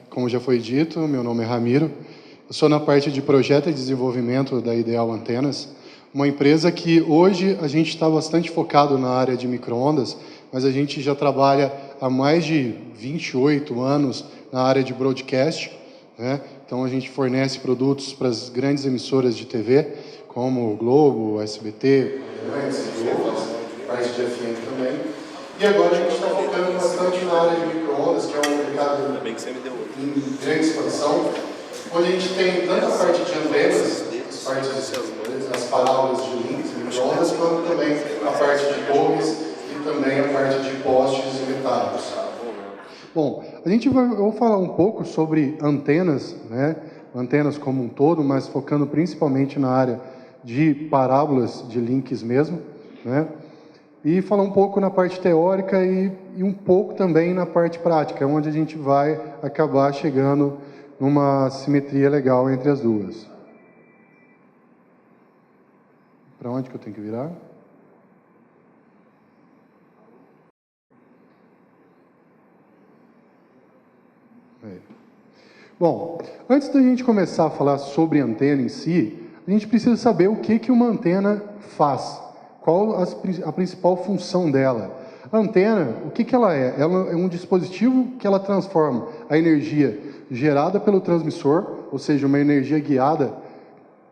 Como já foi dito, meu nome é Ramiro. Eu sou na parte de projeto e desenvolvimento da Ideal Antenas, uma empresa que hoje a gente está bastante focado na área de micro-ondas, mas a gente já trabalha há mais de 28 anos na área de broadcast, né? Então a gente fornece produtos para as grandes emissoras de TV, como o Globo, SBT, parte de FM também. E agora a gente está focando bastante na área de micro-ondas, que é um mercado em grande expansão, onde a gente tem tanto a parte de antenas, as parábolas de links, micro-ondas, quanto também a parte de torres e também a parte de postes e metálicos. Bom, eu vou falar um pouco sobre antenas, né? Antenas como um todo, mas focando principalmente na área de parábolas de links mesmo, né? E falar um pouco na parte teórica e um pouco também na parte prática, onde a gente vai acabar chegando numa simetria legal entre as duas. Para onde que eu tenho que virar? Bom, antes da gente começar a falar sobre a antena em si, a gente precisa saber o que uma antena faz. Qual a principal função dela? A antena, o que ela é? Ela é um dispositivo que ela transforma a energia gerada pelo transmissor, ou seja, uma energia guiada,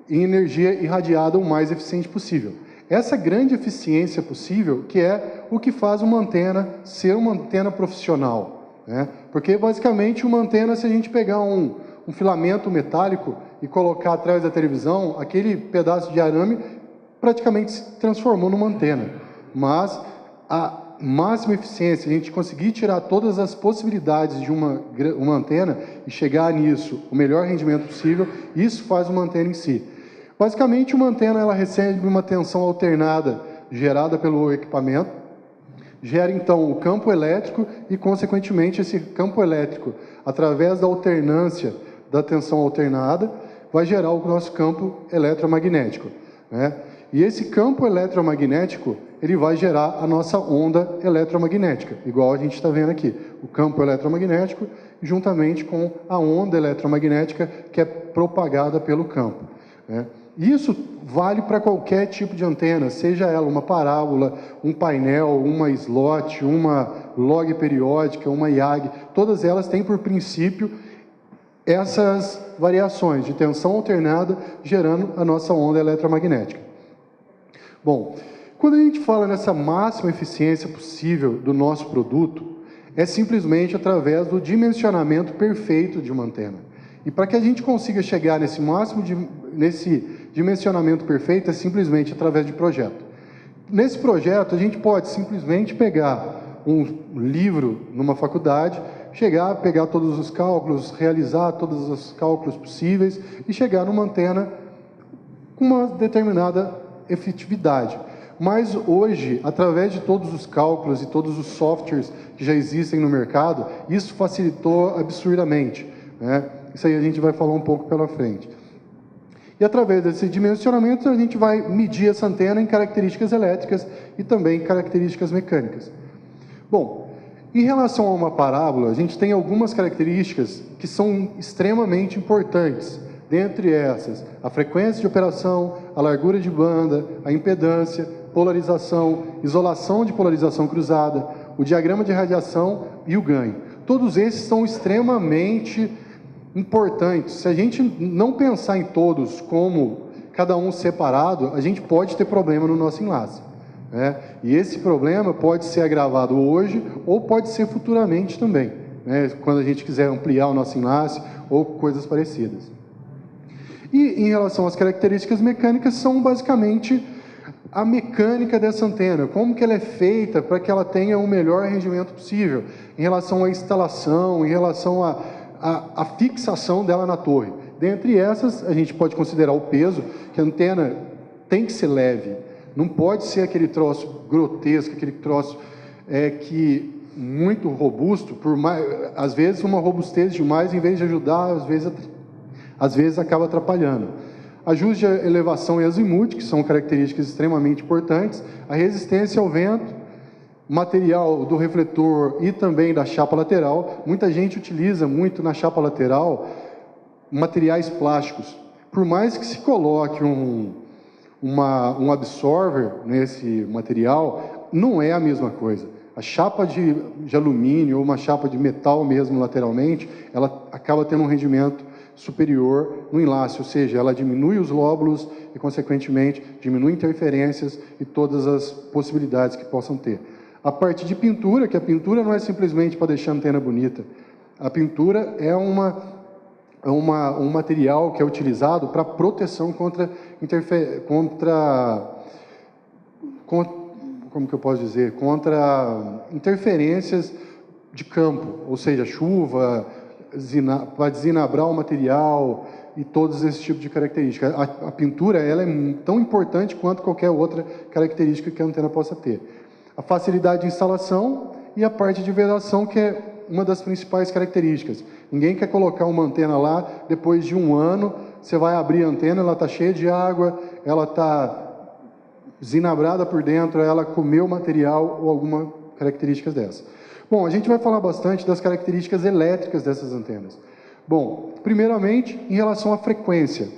em energia irradiada o mais eficiente possível. Essa grande eficiência possível que é o que faz uma antena ser uma antena profissional, né? Porque basicamente uma antena, se a gente pegar um filamento metálico e colocar atrás da televisão, aquele pedaço de arame praticamente se transformou numa antena. Mas a máxima eficiência, a gente conseguir tirar todas as possibilidades de uma antena e chegar nisso, o melhor rendimento possível, isso faz uma antena em si. Basicamente, uma antena ela recebe uma tensão alternada gerada pelo equipamento, gera então o campo elétrico e, consequentemente, esse campo elétrico, através da alternância da tensão alternada, vai gerar o nosso campo eletromagnético, né? E esse campo eletromagnético, ele vai gerar a nossa onda eletromagnética, igual a gente está vendo aqui. O campo eletromagnético, juntamente com a onda eletromagnética que é propagada pelo campo, né? Isso vale para qualquer tipo de antena, seja ela uma parábola, um painel, uma slot, uma log periódica, uma IAG, todas elas têm por princípio essas variações de tensão alternada gerando a nossa onda eletromagnética. Bom, quando a gente fala nessa máxima eficiência possível do nosso produto, é simplesmente através do dimensionamento perfeito de uma antena. E para que a gente consiga chegar nesse dimensionamento perfeito, é simplesmente através de projeto. Nesse projeto, a gente pode simplesmente pegar um livro numa faculdade, pegar todos os cálculos, realizar todos os cálculos possíveis e chegar numa antena com uma determinada efetividade. Mas hoje, através de todos os cálculos e todos os softwares que já existem no mercado, isso facilitou absurdamente, né? Isso aí a gente vai falar um pouco pela frente. E através desse dimensionamento, a gente vai medir essa antena em características elétricas e também características mecânicas. Bom, em relação a uma parábola, a gente tem algumas características que são extremamente importantes. Dentre essas, a frequência de operação, a largura de banda, a impedância, polarização, isolação de polarização cruzada, o diagrama de radiação e o ganho. Todos esses são extremamente importantes. Se a gente não pensar em todos como cada um separado, a gente pode ter problema no nosso enlace, né? E esse problema pode ser agravado hoje ou pode ser futuramente também, né? Quando a gente quiser ampliar o nosso enlace ou coisas parecidas. E em relação às características mecânicas, são basicamente a mecânica dessa antena, como que ela é feita para que ela tenha o melhor rendimento possível, em relação à instalação, em relação à fixação dela na torre. Dentre essas, a gente pode considerar o peso, que a antena tem que ser leve, não pode ser aquele troço grotesco, aquele troço muito robusto, às vezes uma robustez demais, em vez de ajudar, às vezes acaba atrapalhando. Ajuste de elevação e azimuth, que são características extremamente importantes, a resistência ao vento material do refletor e também da chapa lateral. Muita gente utiliza muito na chapa lateral materiais plásticos. Por mais que se coloque um absorver nesse material, não é a mesma coisa. A chapa de alumínio ou uma chapa de metal mesmo lateralmente, ela acaba tendo um rendimento superior no enlace, ou seja, ela diminui os lóbulos e, consequentemente, diminui interferências e todas as possibilidades que possam ter. A parte de pintura, que a pintura não é simplesmente para deixar a antena bonita. A pintura é um material que é utilizado para proteção como que eu posso dizer? Contra interferências de campo, ou seja, chuva, para desinabrar o material e todos esses tipos de características. A pintura ela é tão importante quanto qualquer outra característica que a antena possa ter. A facilidade de instalação e a parte de vedação, que é uma das principais características. Ninguém quer colocar uma antena lá, depois de um ano, você vai abrir a antena, ela está cheia de água, ela está zinabrada por dentro, ela comeu material ou alguma característica dessa. Bom, a gente vai falar bastante das características elétricas dessas antenas. Bom, primeiramente, em relação à frequência.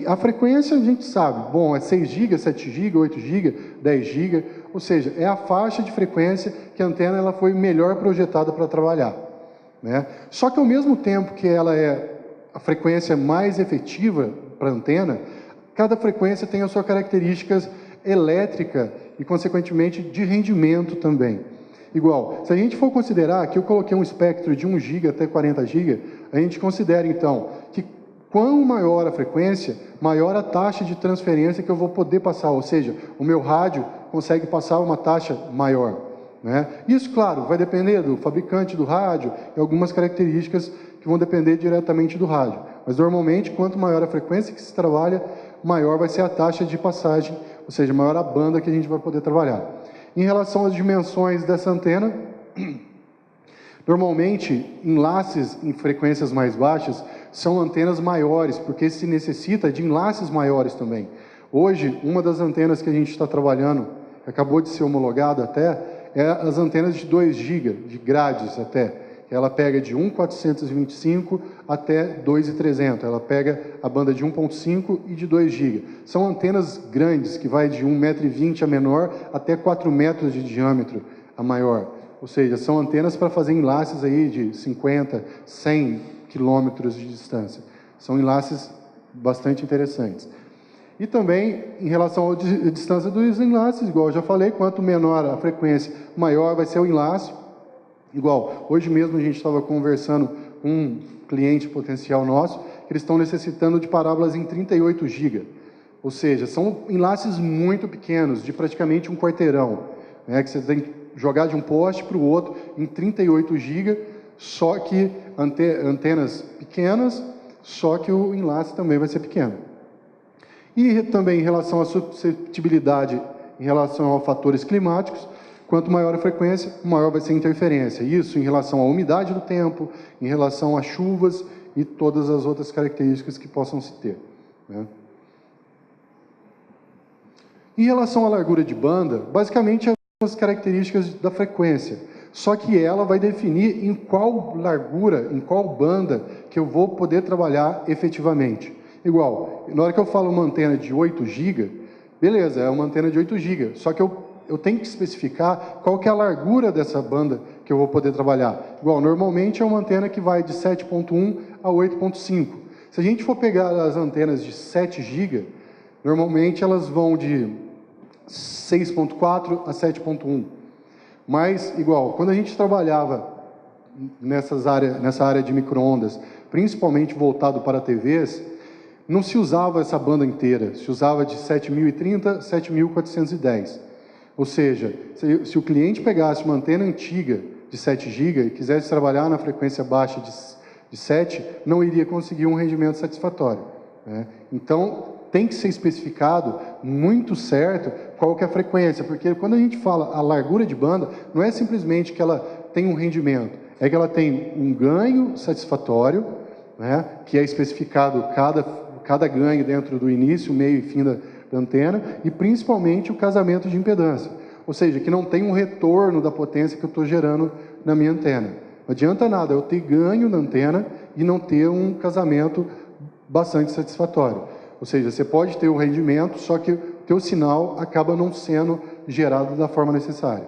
A frequência a gente sabe, bom, é 6 GB, 7 GB, 8 GB, 10 GB, ou seja, é a faixa de frequência que a antena ela foi melhor projetada para trabalhar, né? Só que ao mesmo tempo que ela é a frequência mais efetiva para a antena, cada frequência tem as suas características elétrica e, consequentemente, de rendimento também. Igual, se a gente for considerar que eu coloquei um espectro de 1 GB até 40 GB, a gente considera, então, que quanto maior a frequência, maior a taxa de transferência que eu vou poder passar, ou seja, o meu rádio consegue passar uma taxa maior, né? Isso, claro, vai depender do fabricante do rádio e algumas características que vão depender diretamente do rádio. Mas, normalmente, quanto maior a frequência que se trabalha, maior vai ser a taxa de passagem, ou seja, maior a banda que a gente vai poder trabalhar. Em relação às dimensões dessa antena, normalmente, enlaces em frequências mais baixas são antenas maiores, porque se necessita de enlaces maiores também. Hoje, uma das antenas que a gente está trabalhando, que acabou de ser homologada até, é as antenas de 2 GB, de grades até. Ela pega de 1.425 até 2.300. Ela pega a banda de 1.5 e de 2 GB. São antenas grandes, que vai de 1,20 m a menor até 4 metros de diâmetro a maior. Ou seja, são antenas para fazer enlaces aí de 50, 100 quilômetros de distância. São enlaces bastante interessantes. E também, em relação à distância dos enlaces, igual eu já falei, quanto menor a frequência, maior vai ser o enlace. Igual, hoje mesmo a gente estava conversando com um cliente potencial nosso, que eles estão necessitando de parábolas em 38 GB. Ou seja, são enlaces muito pequenos, de praticamente um quarteirão, né, que você tem que jogar de um poste para o outro em 38 GB, só que antenas pequenas, só que o enlace também vai ser pequeno. E também em relação à suscetibilidade, em relação a fatores climáticos, quanto maior a frequência, maior vai ser a interferência. Isso em relação à umidade do tempo, em relação a chuvas e todas as outras características que possam se ter, né? Em relação à largura de banda, basicamente as características da frequência, só que ela vai definir em qual largura, em qual banda que eu vou poder trabalhar efetivamente. Igual, na hora que eu falo uma antena de 8 GB, beleza, é uma antena de 8 GB, só que eu tenho que especificar qual que é a largura dessa banda que eu vou poder trabalhar. Igual, normalmente é uma antena que vai de 7.1 a 8.5. Se a gente for pegar as antenas de 7 GB, normalmente elas vão de 6.4 a 7.1. Mas, igual, quando a gente trabalhava nessa área de micro-ondas, principalmente voltado para TVs, não se usava essa banda inteira, se usava de 7.030 a 7.410. Ou seja, se o cliente pegasse uma antena antiga de 7 GB e quisesse trabalhar na frequência baixa de 7, não iria conseguir um rendimento satisfatório, né? Então, tem que ser especificado muito certo qual que é a frequência, porque quando a gente fala a largura de banda, não é simplesmente que ela tem um rendimento, é que ela tem um ganho satisfatório, né, que é especificado cada ganho dentro do início, meio e fim da antena, e principalmente o casamento de impedância. Ou seja, que não tem um retorno da potência que eu estou gerando na minha antena. Não adianta nada eu ter ganho na antena e não ter um casamento bastante satisfatório. Ou seja, você pode ter o rendimento, só que o teu sinal acaba não sendo gerado da forma necessária.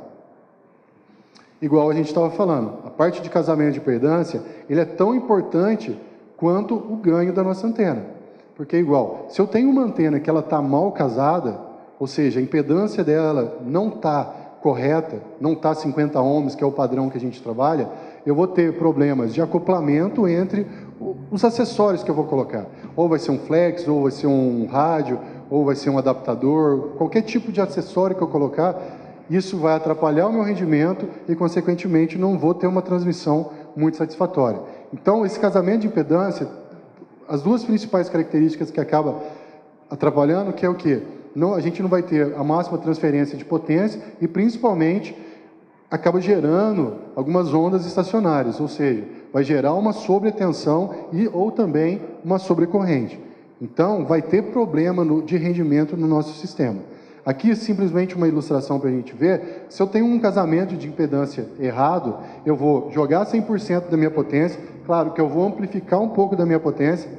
Igual a gente estava falando, a parte de casamento de impedância, ele é tão importante quanto o ganho da nossa antena. Porque igual, se eu tenho uma antena que ela está mal casada, ou seja, a impedância dela não está correta, não está 50 ohms, que é o padrão que a gente trabalha, eu vou ter problemas de acoplamento entre os acessórios que eu vou colocar. Ou vai ser um flex, ou vai ser um rádio, ou vai ser um adaptador, qualquer tipo de acessório que eu colocar, isso vai atrapalhar o meu rendimento e, consequentemente, não vou ter uma transmissão muito satisfatória. Então, esse casamento de impedância, as duas principais características que acaba atrapalhando, que é o quê? A gente não vai ter a máxima transferência de potência e, principalmente, acaba gerando algumas ondas estacionárias, ou seja, vai gerar uma sobretensão ou também uma sobrecorrente. Então, vai ter problema de rendimento no nosso sistema. Aqui é simplesmente uma ilustração para a gente ver. Se eu tenho um casamento de impedância errado, eu vou jogar 100% da minha potência, claro que eu vou amplificar um pouco da minha potência,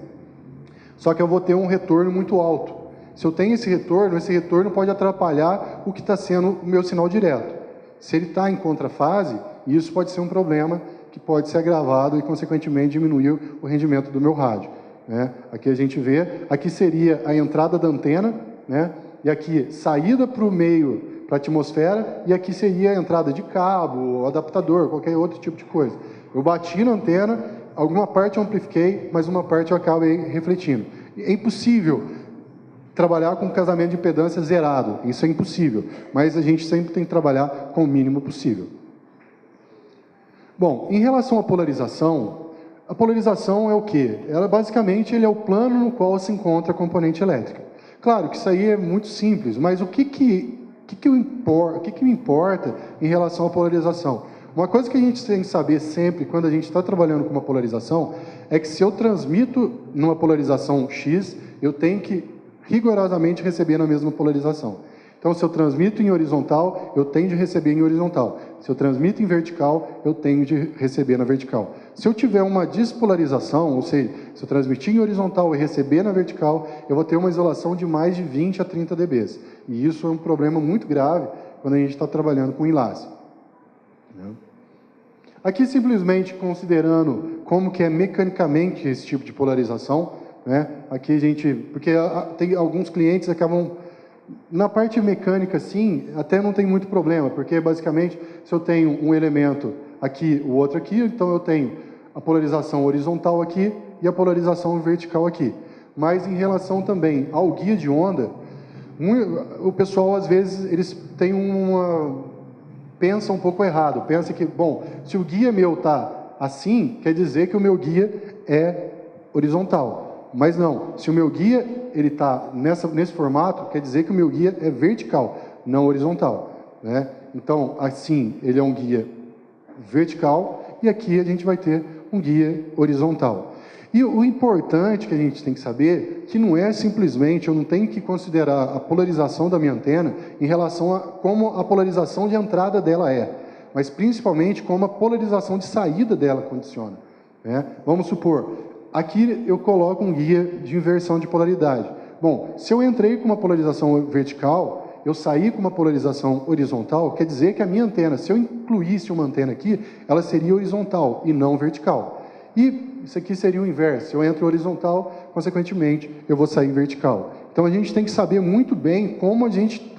só que eu vou ter um retorno muito alto. Se eu tenho esse retorno pode atrapalhar o que está sendo o meu sinal direto. Se ele está em contrafase, isso pode ser um problema que pode ser agravado e, consequentemente, diminuir o rendimento do meu rádio, né? Aqui a gente vê, aqui seria a entrada da antena, né? E aqui saída para o meio, para a atmosfera, e aqui seria a entrada de cabo, adaptador, qualquer outro tipo de coisa. Eu bati na antena, alguma parte eu amplifiquei, mas uma parte eu acabei refletindo. É impossível trabalhar com casamento de impedância zerado, isso é impossível, mas a gente sempre tem que trabalhar com o mínimo possível. Bom, em relação à polarização, a polarização é o quê? Ela basicamente é o plano no qual se encontra a componente elétrica. Claro que isso aí é muito simples, mas o que me importa em relação à polarização? Uma coisa que a gente tem que saber sempre, quando a gente está trabalhando com uma polarização, é que se eu transmito numa polarização X, eu tenho que rigorosamente receber na mesma polarização. Então, se eu transmito em horizontal, eu tenho de receber em horizontal. Se eu transmito em vertical, eu tenho de receber na vertical. Se eu tiver uma despolarização, ou seja, se eu transmitir em horizontal e receber na vertical, eu vou ter uma isolação de mais de 20 a 30 dB. E isso é um problema muito grave quando a gente está trabalhando com enlace. Aqui, simplesmente considerando como que é mecanicamente esse tipo de polarização, né? Aqui a gente, porque tem alguns clientes que acabam, na parte mecânica, sim, até não tem muito problema, porque basicamente, se eu tenho um elemento aqui, o outro aqui, então eu tenho a polarização horizontal aqui e a polarização vertical aqui. Mas em relação também ao guia de onda, o pessoal, às vezes, eles têm pensa um pouco errado, pensa que, bom, se o guia meu está assim, quer dizer que o meu guia é horizontal. Mas não, se o meu guia está nesse formato, quer dizer que o meu guia é vertical, não horizontal, né? Então, assim, ele é um guia vertical e aqui a gente vai ter um guia horizontal. E o importante que a gente tem que saber, que não é simplesmente, eu não tenho que considerar a polarização da minha antena em relação a como a polarização de entrada dela é, mas principalmente como a polarização de saída dela condiciona, né? Vamos supor, aqui eu coloco um guia de inversão de polaridade. Bom, se eu entrei com uma polarização vertical, eu saí com uma polarização horizontal, quer dizer que a minha antena, se eu incluísse uma antena aqui, ela seria horizontal e não vertical. E isso aqui seria o inverso. Se eu entro horizontal, consequentemente, eu vou sair vertical. Então, a gente tem que saber muito bem como a gente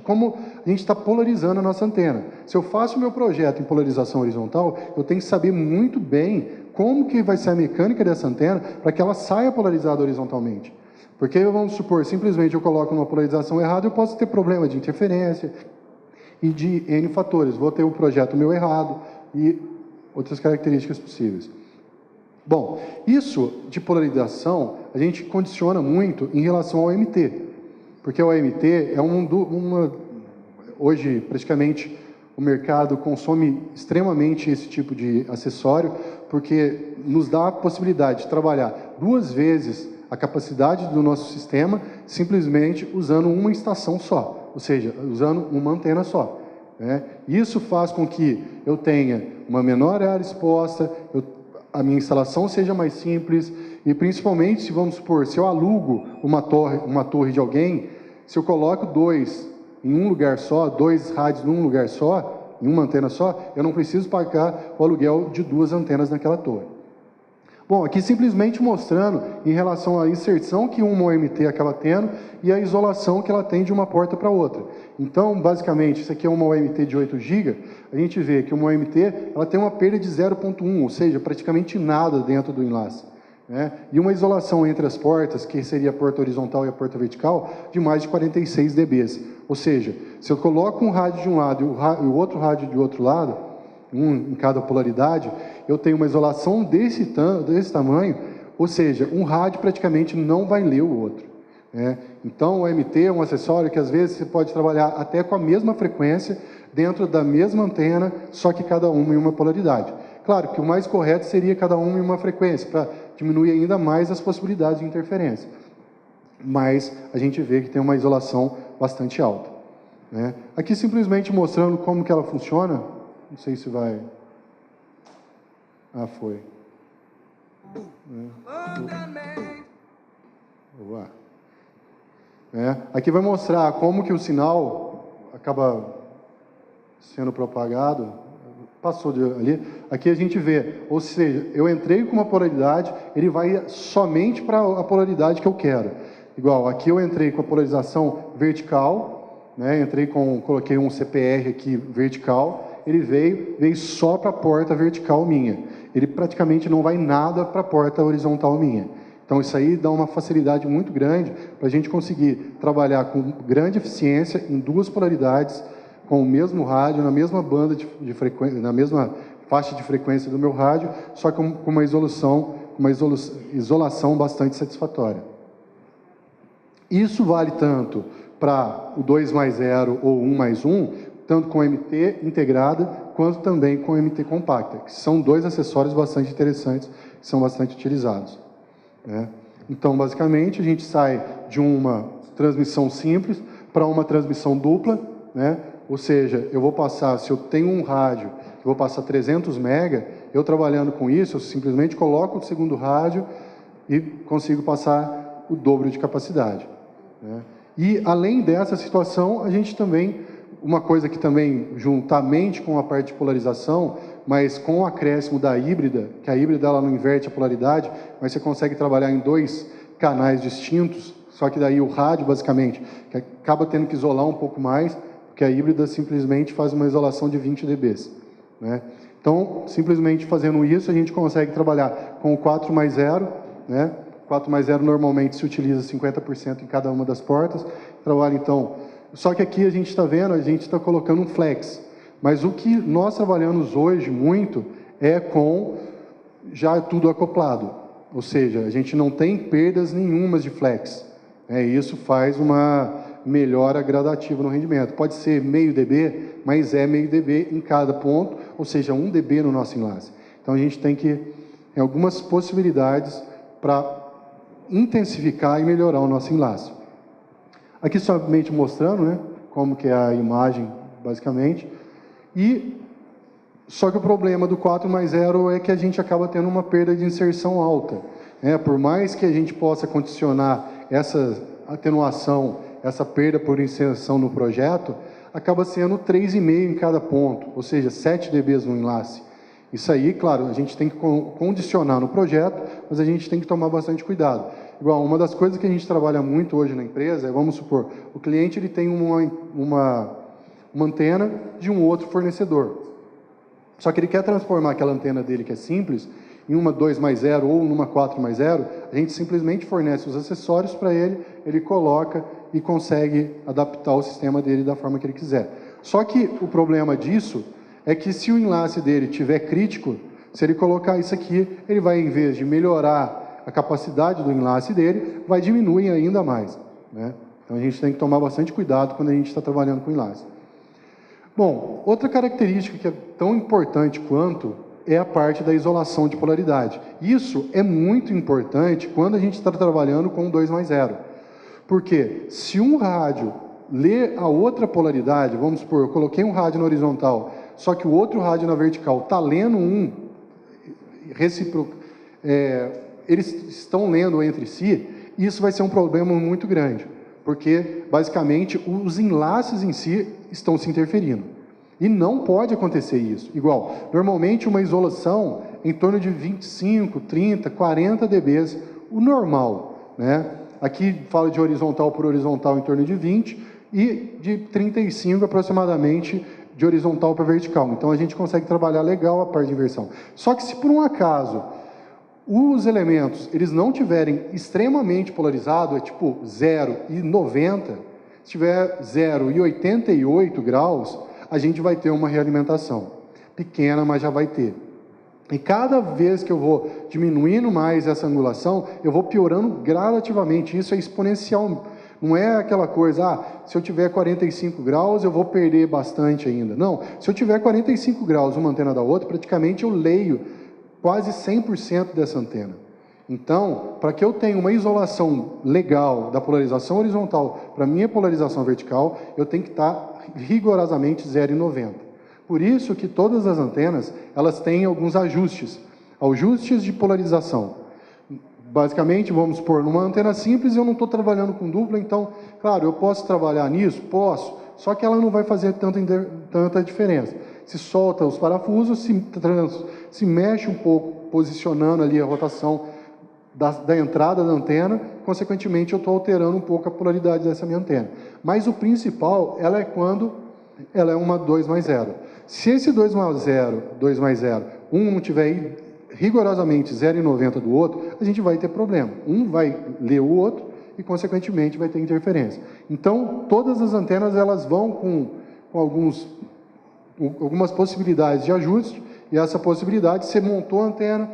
está polarizando a nossa antena. Se eu faço o meu projeto em polarização horizontal, eu tenho que saber muito bem como que vai ser a mecânica dessa antena para que ela saia polarizada horizontalmente. Porque, vamos supor, simplesmente eu coloco uma polarização errada, eu posso ter problema de interferência e de N fatores. Vou ter o projeto meu errado e outras características possíveis. Bom, isso de polarização, a gente condiciona muito em relação ao AMT, porque o AMT é hoje, praticamente, o mercado consome extremamente esse tipo de acessório, porque nos dá a possibilidade de trabalhar 2 vezes a capacidade do nosso sistema, simplesmente usando uma estação só, ou seja, usando uma antena só. né? Isso faz com que eu tenha uma menor área exposta, a minha instalação seja mais simples e, principalmente, se vamos supor, se eu alugo uma torre de alguém, se eu coloco dois em um lugar só, dois rádios num lugar só, em uma antena só, eu não preciso pagar o aluguel de duas antenas naquela torre. Bom, aqui simplesmente mostrando em relação à inserção que uma OMT acaba tendo e a isolação que ela tem de uma porta para outra. Então, basicamente, isso aqui é uma OMT de 8 GB, a gente vê que uma OMT ela tem uma perda de 0,1, ou seja, praticamente nada dentro do enlace, né? E uma isolação entre as portas, que seria a porta horizontal e a porta vertical, de mais de 46 dB. Ou seja, se eu coloco um rádio de um lado e o outro rádio de outro lado, um em cada polaridade, eu tenho uma isolação desse tamanho, ou seja, um rádio praticamente não vai ler o outro, né? Então, o OMT é um acessório que às vezes você pode trabalhar até com a mesma frequência, dentro da mesma antena, só que cada uma em uma polaridade. Claro que o mais correto seria cada uma em uma frequência, para diminuir ainda mais as possibilidades de interferência. Mas a gente vê que tem uma isolação bastante alta, né? Aqui simplesmente mostrando como que ela funciona. Não sei se vai... Ah, foi. Aqui vai mostrar como que o sinal acaba sendo propagado. Passou ali. Aqui a gente vê, ou seja, eu entrei com uma polaridade, ele vai somente para a polaridade que eu quero. Igual, aqui eu entrei com a polarização vertical, né? Coloquei um CPR aqui vertical, ele veio só para a porta vertical minha. Ele praticamente não vai nada para a porta horizontal minha. Então, isso aí dá uma facilidade muito grande para a gente conseguir trabalhar com grande eficiência em duas polaridades, com o mesmo rádio, na mesma banda de frequência, na mesma faixa de frequência do meu rádio, só com uma isolação bastante satisfatória. Isso vale tanto para o 2+0 ou 1+1, tanto com MT integrada, quanto também com MT compacta, que são dois acessórios bastante interessantes, que são bastante utilizados, né? Então, basicamente, a gente sai de uma transmissão simples para uma transmissão dupla, né? Ou seja, eu vou passar, se eu tenho um rádio, eu vou passar 300 MB, eu trabalhando com isso, eu simplesmente coloco o segundo rádio e consigo passar o dobro de capacidade, né? E, além dessa situação, a gente também... Uma coisa que também, juntamente com a parte de polarização, mas com o acréscimo da híbrida, que a híbrida ela não inverte a polaridade, mas você consegue trabalhar em dois canais distintos, só que daí o rádio, basicamente, que acaba tendo que isolar um pouco mais, porque a híbrida simplesmente faz uma isolação de 20 dB, né? Então, simplesmente fazendo isso, a gente consegue trabalhar com o 4+0, né? 4+0 normalmente se utiliza 50% em cada uma das portas, trabalha então... Só que aqui a gente está vendo, a gente está colocando um flex. Mas o que nós trabalhamos hoje muito é com já tudo acoplado. Ou seja, a gente não tem perdas nenhumas de flex. Isso faz uma melhora gradativa no rendimento. Pode ser meio dB, mas é meio dB em cada ponto, ou seja, 1 dB no nosso enlace. Então a gente tem algumas possibilidades para intensificar e melhorar o nosso enlace. Aqui somente mostrando, né, como que é a imagem, basicamente. Só que o problema do 4+0 é que a gente acaba tendo uma perda de inserção alta, né? Por mais que a gente possa condicionar essa atenuação, essa perda por inserção no projeto, acaba sendo 3,5 em cada ponto, ou seja, 7 dB no enlace. Isso aí, claro, a gente tem que condicionar no projeto, mas a gente tem que tomar bastante cuidado. Igual, uma das coisas que a gente trabalha muito hoje na empresa é, vamos supor, o cliente ele tem uma antena de um outro fornecedor. Só que ele quer transformar aquela antena dele, que é simples, em uma 2+0 ou numa 4+0, a gente simplesmente fornece os acessórios para ele, ele coloca e consegue adaptar o sistema dele da forma que ele quiser. Só que o problema disso é que se o enlace dele estiver crítico, se ele colocar isso aqui, ele vai, em vez de melhorar a capacidade do enlace dele, vai diminuir ainda mais, né? Então a gente tem que tomar bastante cuidado quando a gente está trabalhando com enlace. Bom, outra característica que é tão importante quanto é a parte da isolação de polaridade. Isso é muito importante quando a gente está trabalhando com 2+0. Porque se um rádio ler a outra polaridade, vamos supor, eu coloquei um rádio na horizontal, só que o outro rádio na vertical está lendo eles estão lendo entre si, isso vai ser um problema muito grande, porque, basicamente, os enlaces em si estão se interferindo. E não pode acontecer isso. Igual, normalmente uma isolação em torno de 25, 30, 40 dBs, o normal, né? Aqui fala de horizontal por horizontal em torno de 20 e de 35 aproximadamente de horizontal para vertical. Então a gente consegue trabalhar legal a parte de inversão. Só que se por um acaso os elementos eles não tiverem extremamente polarizado, é tipo 0 e 90, se tiver 0 e 88 graus, a gente vai ter uma realimentação. Pequena, mas já vai ter. E cada vez que eu vou diminuindo mais essa angulação, eu vou piorando gradativamente. Isso é exponencial. Não é aquela coisa, se eu tiver 45 graus, eu vou perder bastante ainda. Não, se eu tiver 45 graus uma antena da outra, praticamente eu leio quase 100% dessa antena. Então, para que eu tenha uma isolação legal da polarização horizontal para a minha polarização vertical, eu tenho que estar rigorosamente 0,90. Por isso que todas as antenas, elas têm alguns ajustes de polarização. Basicamente, vamos supor, numa antena simples eu não estou trabalhando com dupla, então, claro, eu posso trabalhar nisso? Posso, só que ela não vai fazer tanta diferença. Se solta os parafusos, se mexe um pouco, posicionando ali a rotação da entrada da antena, consequentemente eu estou alterando um pouco a polaridade dessa minha antena. Mas o principal, ela é quando ela é uma 2 mais 0. Se esse 2 mais 0, um não tiver rigorosamente 0,90 do outro, a gente vai ter problema. Um vai ler o outro e, consequentemente, vai ter interferência. Então, todas as antenas elas vão com algumas possibilidades de ajuste, e essa possibilidade, você montou a antena,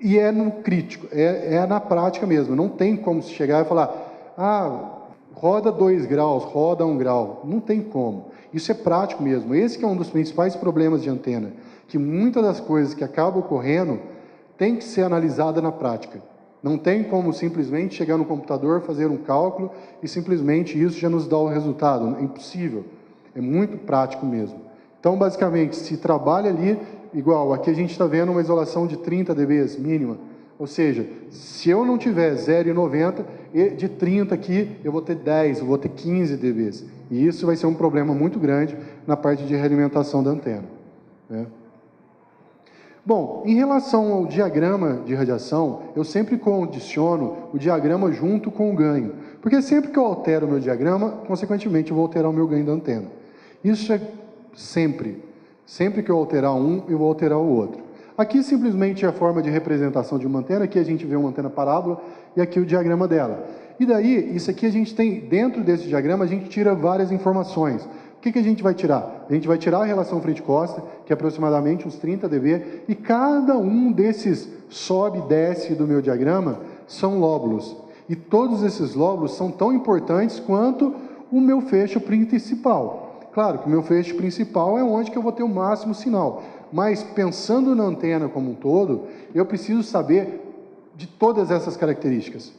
e é no crítico, é na prática mesmo. Não tem como se chegar e falar, roda 2 graus, roda 1 grau. Não tem como. Isso é prático mesmo. Esse que é um dos principais problemas de antena, que muitas das coisas que acabam ocorrendo tem que ser analisada na prática. Não tem como simplesmente chegar no computador, fazer um cálculo e simplesmente isso já nos dá o resultado. É impossível. É muito prático mesmo. Então, basicamente, se trabalha ali, igual, aqui a gente está vendo uma isolação de 30 dB mínima. Ou seja, se eu não tiver 0,90, de 30 aqui, eu vou ter 10, eu vou ter 15 dB. E isso vai ser um problema muito grande na parte de realimentação da antena, né? Bom, em relação ao diagrama de radiação, eu sempre condiciono o diagrama junto com o ganho. Porque sempre que eu altero o meu diagrama, consequentemente eu vou alterar o meu ganho da antena. Isso é sempre. Sempre que eu alterar um, eu vou alterar o outro. Aqui simplesmente é a forma de representação de uma antena, aqui a gente vê uma antena parábola e aqui o diagrama dela. E daí, isso aqui a gente tem, dentro desse diagrama, a gente tira várias informações. O que a gente vai tirar? A gente vai tirar a relação frente-costa, que é aproximadamente uns 30 dB, e cada um desses sobe e desce do meu diagrama são lóbulos. E todos esses lóbulos são tão importantes quanto o meu fecho principal. Claro que o meu fecho principal é onde que eu vou ter o máximo sinal. Mas pensando na antena como um todo, eu preciso saber de todas essas características,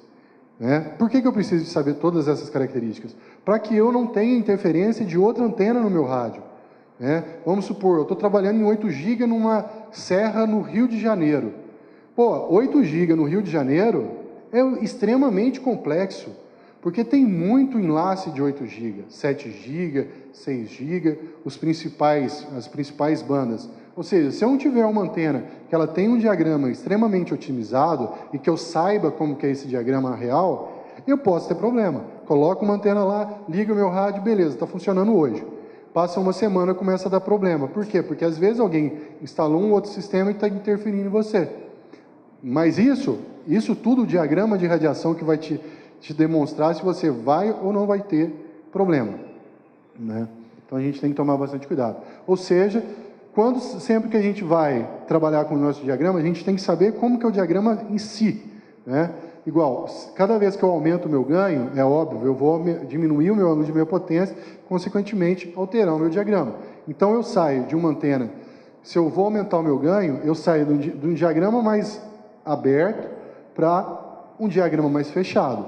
né? Por que eu preciso de saber todas essas características? Para que eu não tenha interferência de outra antena no meu rádio, né? Vamos supor, eu estou trabalhando em 8 GB numa serra no Rio de Janeiro. 8 GB no Rio de Janeiro é extremamente complexo, porque tem muito enlace de 8 GB, 7 GB, 6 GB, as principais bandas. Ou seja, se eu não tiver uma antena que ela tem um diagrama extremamente otimizado e que eu saiba como que é esse diagrama real, eu posso ter problema. Coloco uma antena lá, ligo o meu rádio, beleza, está funcionando hoje. Passa uma semana, começa a dar problema. Por quê? Porque às vezes alguém instalou um outro sistema e está interferindo em você. Mas isso tudo, o diagrama de radiação que vai te demonstrar se você vai ou não vai ter problema, né? Então a gente tem que tomar bastante cuidado. Ou seja, sempre que a gente vai trabalhar com o nosso diagrama, a gente tem que saber como que é o diagrama em si, né? Igual, cada vez que eu aumento o meu ganho, é óbvio, eu vou diminuir o meu ângulo de minha potência, consequentemente alterar o meu diagrama. Então eu saio de uma antena, se eu vou aumentar o meu ganho, eu saio de um diagrama mais aberto para um diagrama mais fechado.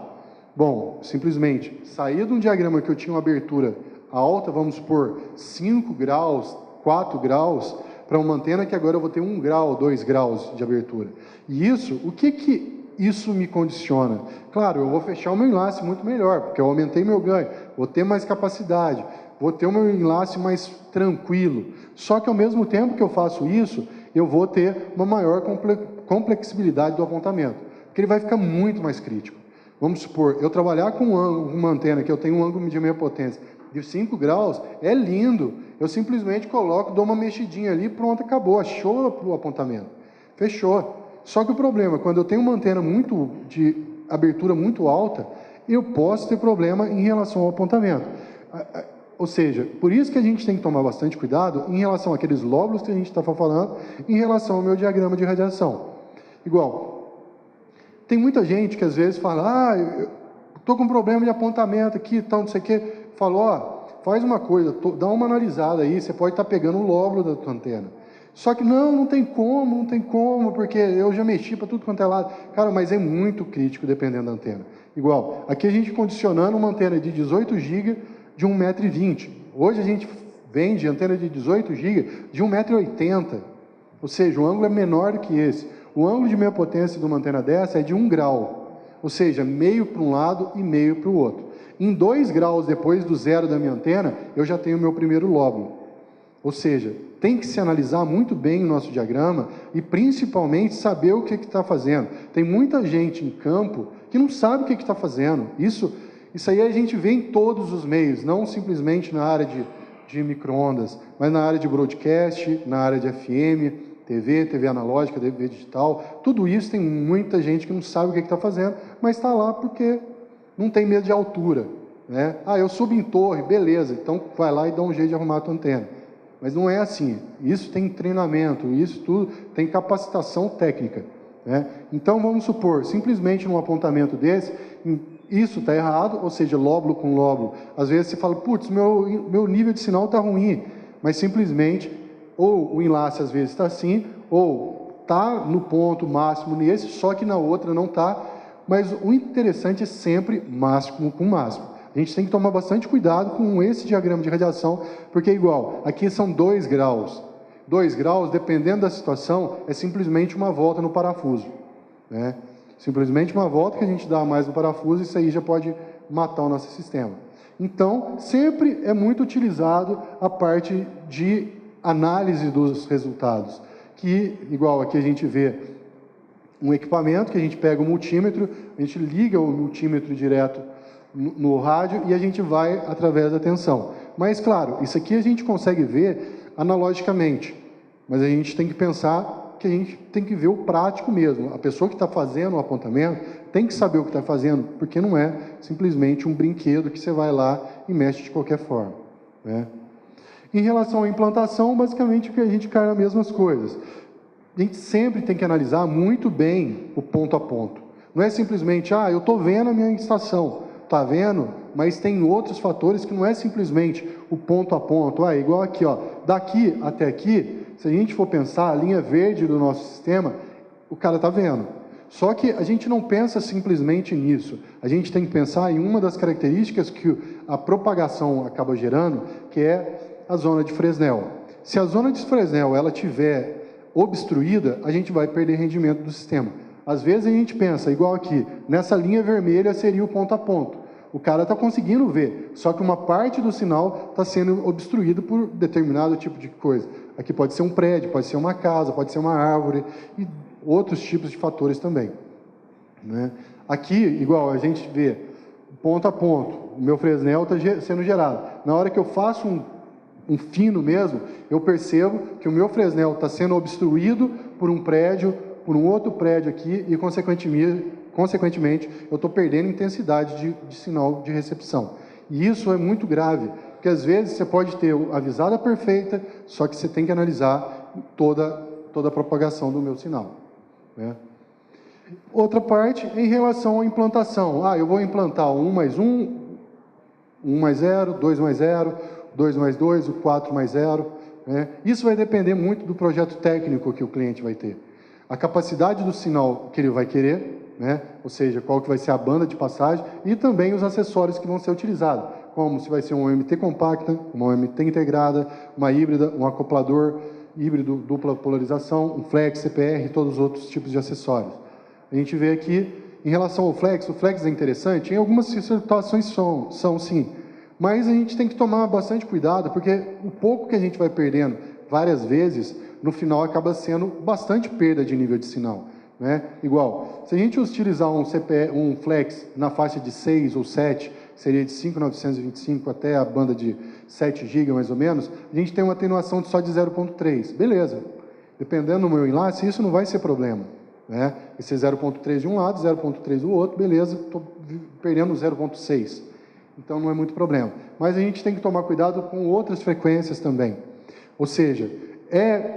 Bom, simplesmente sair de um diagrama que eu tinha uma abertura alta, vamos supor, 5 graus, 4 graus, para uma antena que agora eu vou ter 1 grau, 2 graus de abertura. E isso, o que isso me condiciona? Claro, eu vou fechar o meu enlace muito melhor, porque eu aumentei meu ganho, vou ter mais capacidade, vou ter o meu enlace mais tranquilo. Só que ao mesmo tempo que eu faço isso, eu vou ter uma maior complexibilidade do apontamento, porque ele vai ficar muito mais crítico. Vamos supor, eu trabalhar com uma antena que eu tenho um ângulo de meia potência de 5 graus, é lindo. Eu simplesmente coloco, dou uma mexidinha ali, pronto, acabou, achou o apontamento. Fechou. Só que o problema, quando eu tenho uma antena de abertura muito alta, eu posso ter problema em relação ao apontamento. Ou seja, por isso que a gente tem que tomar bastante cuidado em relação àqueles lóbulos que a gente estava falando, em relação ao meu diagrama de radiação. Igual, tem muita gente que às vezes fala, eu estou com problema de apontamento aqui, tal, não sei o quê. Falou, ó, faz uma coisa, dá uma analisada aí, você pode estar pegando o lóbulo da tua antena. Só que não tem como, porque eu já mexi para tudo quanto é lado. Cara, mas é muito crítico dependendo da antena. Igual, aqui a gente condicionando uma antena de 18 GB de 1,20 m. Hoje a gente vende antena de 18 GB de 1,80 m. Ou seja, o ângulo é menor do que esse. O ângulo de meia potência de uma antena dessa é de 1 grau. Ou seja, meio para um lado e meio para o outro. Em 2 graus depois do zero da minha antena, eu já tenho o meu primeiro lóbulo. Ou seja, tem que se analisar muito bem o nosso diagrama e principalmente saber o que está fazendo. Tem muita gente em campo que não sabe o que está fazendo. Isso aí a gente vê em todos os meios, não simplesmente na área de micro-ondas, mas na área de broadcast, na área de FM, TV analógica, TV digital. Tudo isso tem muita gente que não sabe o que está fazendo, mas está lá porque não tem medo de altura. Né? Eu subo em torre, beleza, então vai lá e dá um jeito de arrumar a tua antena. Mas não é assim. Isso tem treinamento, isso tudo tem capacitação técnica. Né? Então, vamos supor, simplesmente num apontamento desse, isso está errado, ou seja, lóbulo com lóbulo. Às vezes você fala, putz, meu nível de sinal está ruim, mas simplesmente, ou o enlace às vezes está assim, ou está no ponto máximo nesse, só que na outra não está. Mas o interessante é sempre máximo com máximo. A gente tem que tomar bastante cuidado com esse diagrama de radiação, porque é igual, aqui são 2 graus. 2 graus, dependendo da situação, é simplesmente uma volta no parafuso. Né? Simplesmente uma volta que a gente dá mais no parafuso, isso aí já pode matar o nosso sistema. Então, sempre é muito utilizado a parte de análise dos resultados, que, igual aqui a gente vê um equipamento que a gente pega o multímetro, a gente liga o multímetro direto no rádio e a gente vai através da tensão. Mas, claro, isso aqui a gente consegue ver analogicamente, mas a gente tem que pensar que a gente tem que ver o prático mesmo. A pessoa que está fazendo o apontamento tem que saber o que está fazendo, porque não é simplesmente um brinquedo que você vai lá e mexe de qualquer forma. Né? Em relação à implantação, basicamente o que a gente cai nas mesmas coisas. A gente sempre tem que analisar muito bem o ponto a ponto. Não é simplesmente, eu estou vendo a minha estação. Está vendo? Mas tem outros fatores que não é simplesmente o ponto a ponto. Igual aqui, daqui até aqui, se a gente for pensar, a linha verde do nosso sistema, o cara está vendo. Só que a gente não pensa simplesmente nisso. A gente tem que pensar em uma das características que a propagação acaba gerando, que é a zona de Fresnel. Se a zona de Fresnel ela tiver obstruída, a gente vai perder rendimento do sistema. Às vezes a gente pensa, igual aqui, nessa linha vermelha seria o ponto a ponto. O cara está conseguindo ver, só que uma parte do sinal está sendo obstruído por determinado tipo de coisa. Aqui pode ser um prédio, pode ser uma casa, pode ser uma árvore e outros tipos de fatores também. Né? Aqui, igual a gente vê, ponto a ponto, o meu Fresnel está sendo gerado. Na hora que eu faço um fino mesmo, eu percebo que o meu Fresnel está sendo obstruído por um prédio, por um outro prédio aqui e, consequentemente, eu estou perdendo intensidade de sinal de recepção. E isso é muito grave, porque às vezes você pode ter a visada perfeita, só que você tem que analisar toda a propagação do meu sinal. Né? Outra parte em relação à implantação. Eu vou implantar 1 mais 1, 1 mais 0, 2 mais 0, 2 mais 2, o 4 mais 0. Né? Isso vai depender muito do projeto técnico que o cliente vai ter. A capacidade do sinal que ele vai querer, né? Ou seja, qual que vai ser a banda de passagem e também os acessórios que vão ser utilizados, como se vai ser uma OMT compacta, uma OMT integrada, uma híbrida, um acoplador híbrido, dupla polarização, um flex, CPR e todos os outros tipos de acessórios. A gente vê aqui, em relação ao flex, o flex é interessante, em algumas situações são sim, mas a gente tem que tomar bastante cuidado, porque o pouco que a gente vai perdendo várias vezes, no final acaba sendo bastante perda de nível de sinal, né? Igual, se a gente utilizar um flex na faixa de 6 ou 7, seria de 5.925 até a banda de 7 GB mais ou menos, a gente tem uma atenuação só de 0.3, beleza. Dependendo do meu enlace, isso não vai ser problema, né? Esse 0.3 de um lado, 0.3 do outro, beleza, estou perdendo 0.6. Então não é muito problema. Mas a gente tem que tomar cuidado com outras frequências também. Ou seja,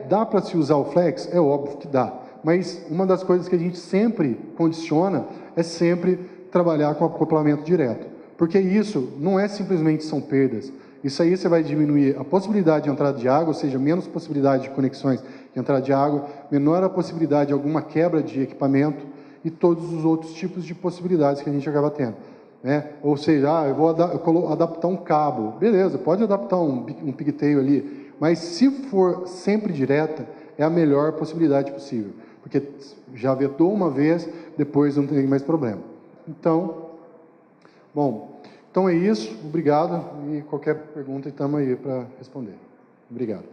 dá para se usar o flex? É óbvio que dá. Mas uma das coisas que a gente sempre condiciona é sempre trabalhar com acoplamento direto. Porque isso não é simplesmente são perdas. Isso aí você vai diminuir a possibilidade de entrada de água, ou seja, menos possibilidade de conexões de entrada de água, menor a possibilidade de alguma quebra de equipamento e todos os outros tipos de possibilidades que a gente acaba tendo, né? Ou seja, eu vou adaptar um cabo. Beleza, pode adaptar um pigtail ali, mas se for sempre direta, é a melhor possibilidade possível. Porque já vedou uma vez, depois não tem mais problema. Então, bom, então é isso. Obrigado. E qualquer pergunta, estamos aí para responder. Obrigado.